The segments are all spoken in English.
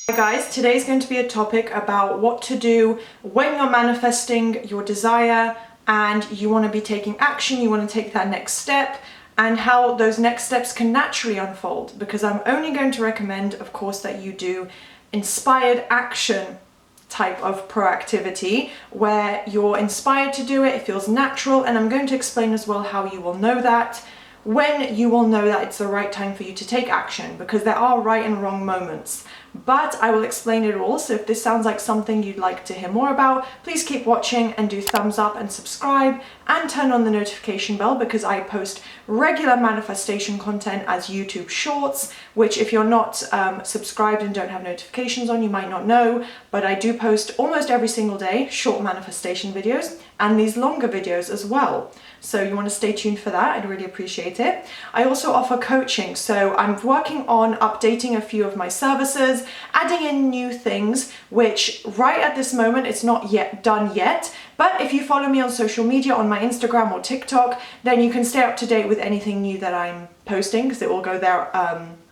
Hi guys, today is going to be a topic about what to do when you're manifesting your desire and you want to be taking action, you want to take that next step, and how those next steps can naturally unfold. Because I'm only going to recommend, of course, that you do inspired action type of proactivity where you're inspired to do it, it feels natural, and I'm going to explain as well how you will know that, when you will know that it's the right time for you to take action, because there are right and wrong moments. But I will explain it all, so if this sounds like something you'd like to hear more about, please keep watching and do thumbs up and subscribe and turn on the notification bell, because I post regular manifestation content as YouTube shorts, which if you're not subscribed and don't have notifications on, you might not know, but I do post almost every single day short manifestation videos and these longer videos as well. So you want to stay tuned for that, I'd really appreciate it. I also offer coaching, so I'm working on updating a few of my services, adding in new things, which right at this moment it's not yet done yet, but if you follow me on social media, on my Instagram or TikTok, then you can stay up to date with anything new that I'm posting, because it will go there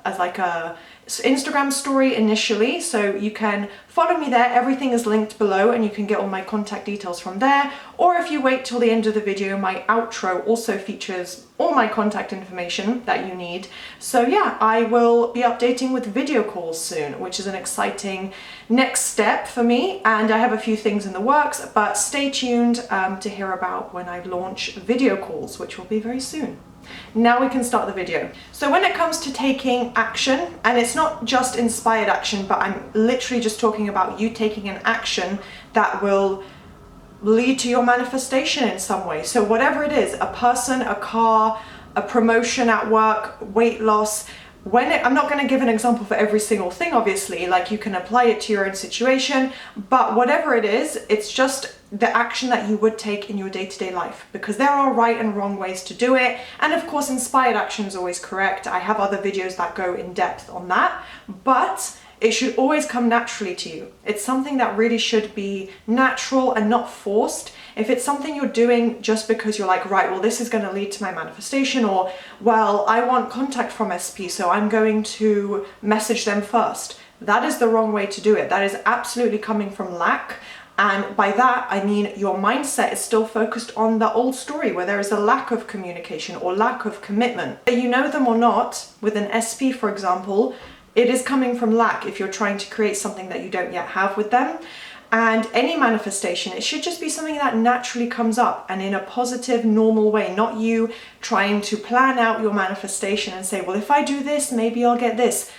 as like a Instagram story initially, so you can follow me there. Everything is linked below and you can get all my contact details from there, or if you wait till the end of the video, my outro also features all my contact information that you need. So yeah, I will be updating with video calls soon, which is an exciting next step for me, and I have a few things in the works, but stay tuned to hear about when I launch video calls, which will be very soon. Now we can start the video. So when it comes to taking action, and it's not just inspired action, but I'm literally just talking about you taking an action that will lead to your manifestation in some way. So whatever it is, a person, a car, a promotion at work, weight loss, I'm not going to give an example for every single thing, obviously, like you can apply it to your own situation, but whatever it is, it's just the action that you would take in your day-to-day life, because there are right and wrong ways to do it. And of course, inspired action is always correct. I have other videos that go in depth on that, but it should always come naturally to you. It's something that really should be natural and not forced. If it's something you're doing just because you're like, right, well, this is going to lead to my manifestation, or, well, I want contact from SP, so I'm going to message them first. That is the wrong way to do it. That is absolutely coming from lack. And by that, I mean your mindset is still focused on the old story where there is a lack of communication or lack of commitment. Whether you know them or not, with an SP, for example, it is coming from lack if you're trying to create something that you don't yet have with them. And any manifestation, it should just be something that naturally comes up and in a positive, normal way, not you trying to plan out your manifestation and say, well, if I do this, maybe I'll get this.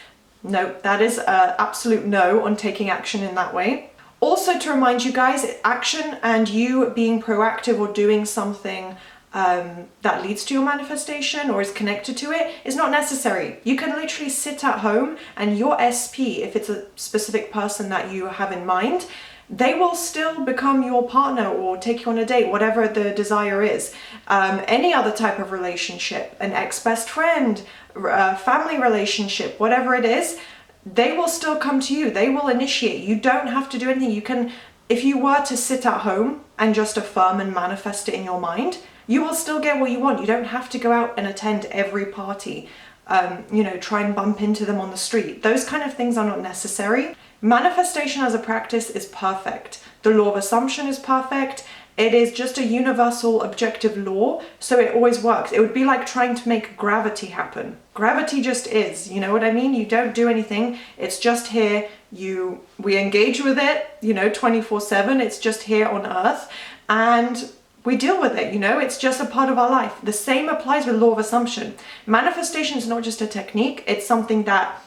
No, that is an absolute no on taking action in that way. Also, to remind you guys, action and you being proactive or doing something that leads to your manifestation or is connected to it is not necessary. You can literally sit at home and your SP, if it's a specific person that you have in mind, they will still become your partner or take you on a date, whatever the desire is. Any other type of relationship, an ex-best friend, family relationship, whatever it is, they will still come to you. They will initiate. You don't have to do anything. You can, if you were to sit at home and just affirm and manifest it in your mind, you will still get what you want. You don't have to go out and attend every party, try and bump into them on the street. Those kind of things are not necessary. Manifestation as a practice is perfect. The law of assumption is perfect. It is just a universal objective law, so it always works. It would be like trying to make gravity happen. Gravity just is, you know what I mean? You don't do anything, it's just here. We engage with it, 24/7. It's just here on Earth, and we deal with it, it's just a part of our life. The same applies with law of assumption. Manifestation is not just a technique, it's something that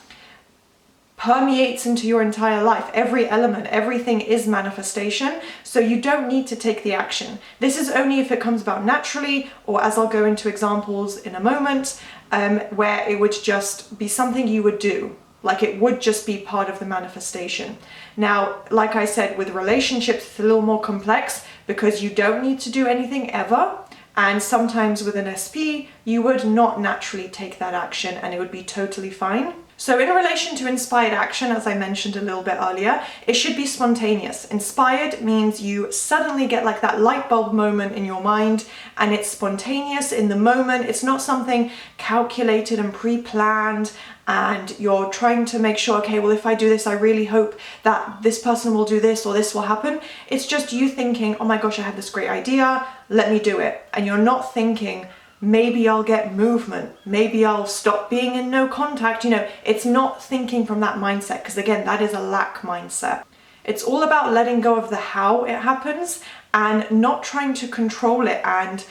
permeates into your entire life. Every element, everything is manifestation, so you don't need to take the action. This is only if it comes about naturally, or as I'll go into examples in a moment, where it would just be something you would do. Like it would just be part of the manifestation. Now, like I said, with relationships, it's a little more complex because you don't need to do anything ever. And sometimes with an SP, you would not naturally take that action and it would be totally fine. So in relation to inspired action, as I mentioned a little bit earlier, it should be spontaneous. Inspired means you suddenly get like that light bulb moment in your mind, and it's spontaneous in the moment. It's not something calculated and pre-planned, and you're trying to make sure, okay, well, if I do this, I really hope that this person will do this or this will happen. It's just you thinking, oh my gosh, I have this great idea, let me do it. And you're not thinking, maybe I'll get movement, maybe I'll stop being in no contact. It's not thinking from that mindset, because again, that is a lack mindset. It's all about letting go of the how it happens and not trying to control it, and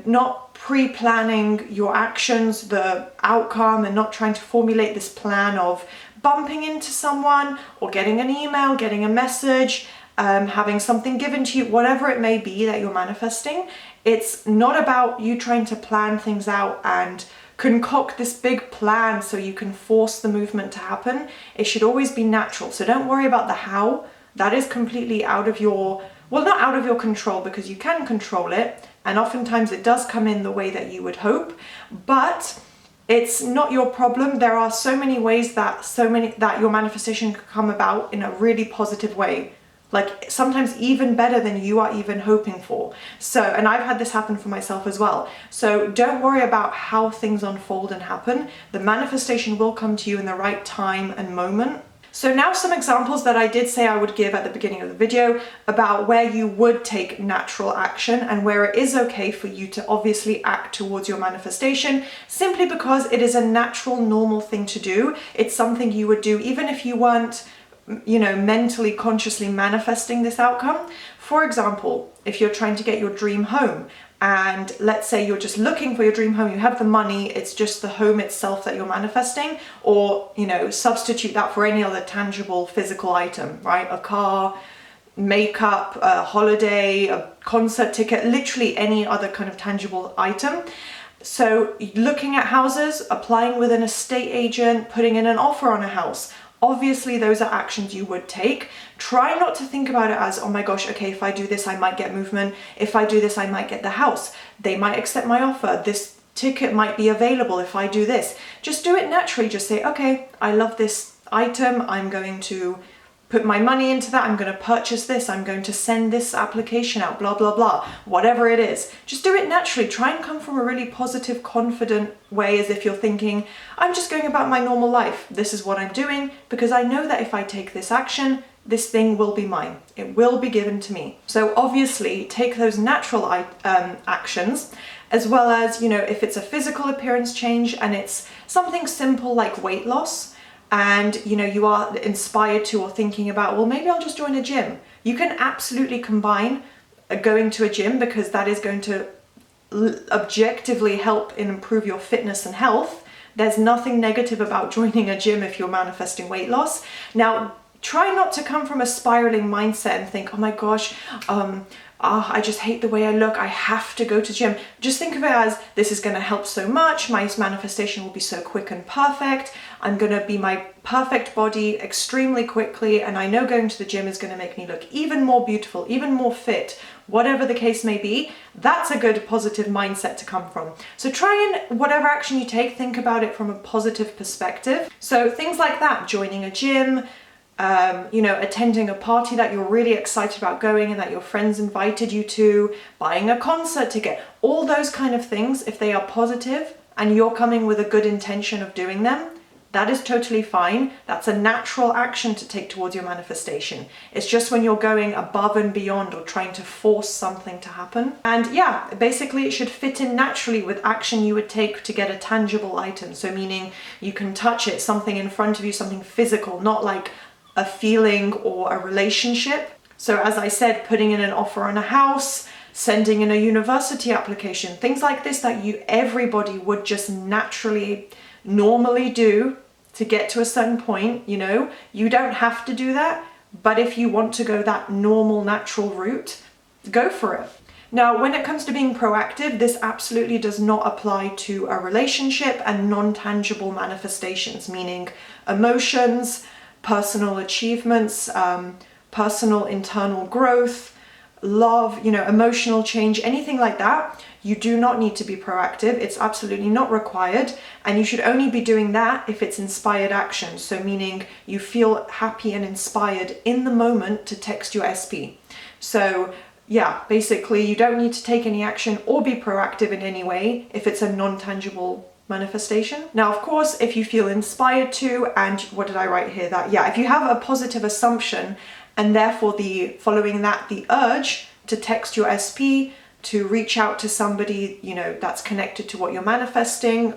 not pre-planning your actions, the outcome, and not trying to formulate this plan of bumping into someone or getting an email, getting a message, having something given to you, whatever it may be that you're manifesting. It's not about you trying to plan things out and concoct this big plan so you can force the movement to happen. It should always be natural. So don't worry about the how. That is completely out of your, well, not out of your control, because you can control it. And oftentimes it does come in the way that you would hope, but it's not your problem. There are so many ways that your manifestation could come about in a really positive way. Like sometimes even better than you are even hoping for. So, and I've had this happen for myself as well. So don't worry about how things unfold and happen. The manifestation will come to you in the right time and moment. So now some examples that I did say I would give at the beginning of the video about where you would take natural action and where it is okay for you to obviously act towards your manifestation, simply because it is a natural, normal thing to do. It's something you would do even if you weren't mentally, consciously manifesting this outcome. For example, if you're trying to get your dream home, and let's say you're just looking for your dream home, you have the money, it's just the home itself that you're manifesting, or, substitute that for any other tangible physical item, right? A car, makeup, a holiday, a concert ticket, literally any other kind of tangible item. So looking at houses, applying with an estate agent, putting in an offer on a house. Obviously, those are actions you would take. Try not to think about it as, oh my gosh, okay, if I do this, I might get movement. If I do this, I might get the house. They might accept my offer. This ticket might be available if I do this. Just do it naturally. Just say, okay, I love this item. I'm going to put my money into that. I'm going to purchase this. I'm going to send this application out, blah, blah, blah, whatever it is. Just do it naturally. Try and come from a really positive, confident way, as if you're thinking, I'm just going about my normal life. This is what I'm doing because I know that if I take this action, this thing will be mine. It will be given to me. So obviously take those natural actions, as well as, if it's a physical appearance change and it's something simple like weight loss, and you are inspired to or thinking about, well, maybe I'll just join a gym. You can absolutely combine going to a gym, because that is going to objectively help and improve your fitness and health. There's nothing negative about joining a gym if you're manifesting weight loss. Now, try not to come from a spiraling mindset and think, oh my gosh, I just hate the way I look, I have to go to gym. Just think of it as, this is going to help so much, my manifestation will be so quick and perfect, I'm going to be my perfect body extremely quickly, and I know going to the gym is going to make me look even more beautiful, even more fit, whatever the case may be. That's a good positive mindset to come from. So try and, whatever action you take, think about it from a positive perspective. So things like that, joining a gym, attending a party that you're really excited about going and that your friends invited you to, buying a concert ticket, all those kind of things, if they are positive and you're coming with a good intention of doing them, that is totally fine. That's a natural action to take towards your manifestation. It's just when you're going above and beyond or trying to force something to happen. And yeah, basically it should fit in naturally with action you would take to get a tangible item. So meaning you can touch it, something in front of you, something physical, not like a feeling or a relationship. So as I said, putting in an offer on a house, sending in a university application, things like this that everybody would just naturally, normally do to get to a certain point. You don't have to do that, but if you want to go that normal, natural route, go for it. Now, when it comes to being proactive, this absolutely does not apply to a relationship and non-tangible manifestations, meaning emotions, personal achievements, personal internal growth, love, you know, emotional change, anything like that, you do not need to be proactive. It's absolutely not required. And you should only be doing that if it's inspired action. So meaning you feel happy and inspired in the moment to text your SP. So yeah, basically you don't need to take any action or be proactive in any way if it's a non-tangible manifestation. Now, of course, if you feel inspired to, and what did I write here? That, yeah, if you have a positive assumption and therefore following that, the urge to text your SP, to reach out to somebody, you know, that's connected to what you're manifesting,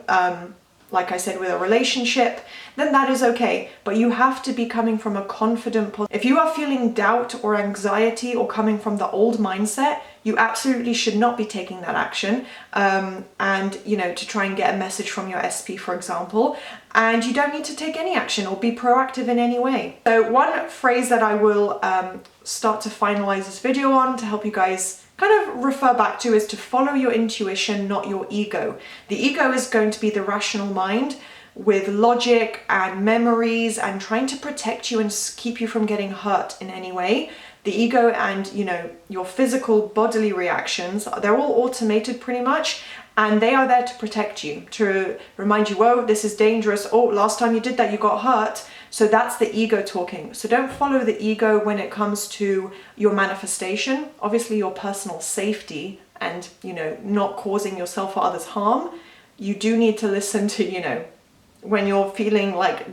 like I said, with a relationship, then that is okay. But you have to be coming from a confident position. If you are feeling doubt or anxiety or coming from the old mindset, you absolutely should not be taking that action. And, you know, to try and get a message from your SP, for example, and you don't need to take any action or be proactive in any way. So one phrase that I will start to finalize this video on to help you guys kind of refer back to is to follow your intuition, not your ego. The ego is going to be the rational mind with logic and memories and trying to protect you and keep you from getting hurt in any way. The ego and, you know, your physical bodily reactions, they're all automated pretty much, and they are there to protect you, to remind you, whoa, this is dangerous. Oh, last time you did that, you got hurt. So that's the ego talking. So don't follow the ego when it comes to your manifestation. Obviously, your personal safety and, you know, not causing yourself or others harm. You do need to listen to, you know, when you're feeling like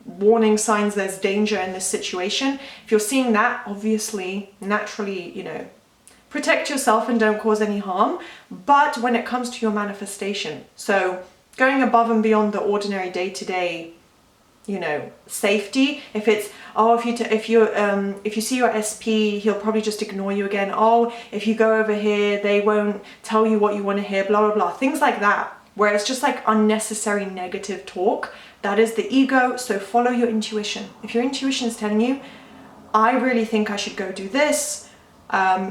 warning signs there's danger in this situation. If you're seeing that, obviously, naturally, you know, protect yourself and don't cause any harm. But when it comes to your manifestation, so going above and beyond the ordinary day-to-day, you know, safety. If it's, oh, if you see your SP, he'll probably just ignore you again. Oh, if you go over here, they won't tell you what you want to hear, blah, blah, blah. Things like that, where it's just like unnecessary negative talk. That is the ego. So follow your intuition. If your intuition is telling you, I really think I should go do this,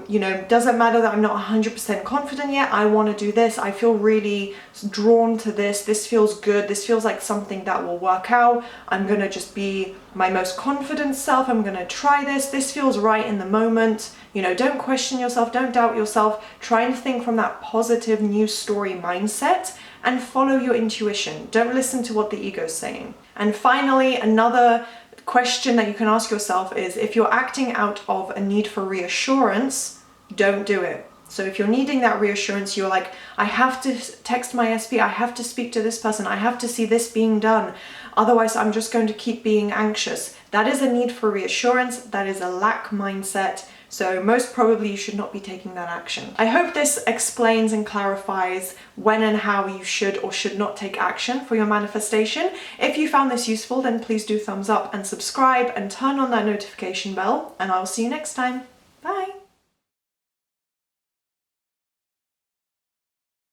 you know, doesn't matter that I'm not 100% confident yet, I want to do this, I feel really drawn to this, this feels good, this feels like something that will work out, I'm going to just be my most confident self, I'm going to try this feels right in the moment. You know, don't question yourself, don't doubt yourself, try and think from that positive new story mindset and follow your intuition. Don't listen to what the ego's saying. And finally, another question that you can ask yourself is, if you're acting out of a need for reassurance, don't do it. So if you're needing that reassurance, you're like, I have to text my SP, I have to speak to this person, I have to see this being done, otherwise I'm just going to keep being anxious. That is a need for reassurance, that is a lack mindset. So most probably you should not be taking that action. I hope this explains and clarifies when and how you should or should not take action for your manifestation. If you found this useful, then please do thumbs up and subscribe and turn on that notification bell, and I'll see you next time. Bye.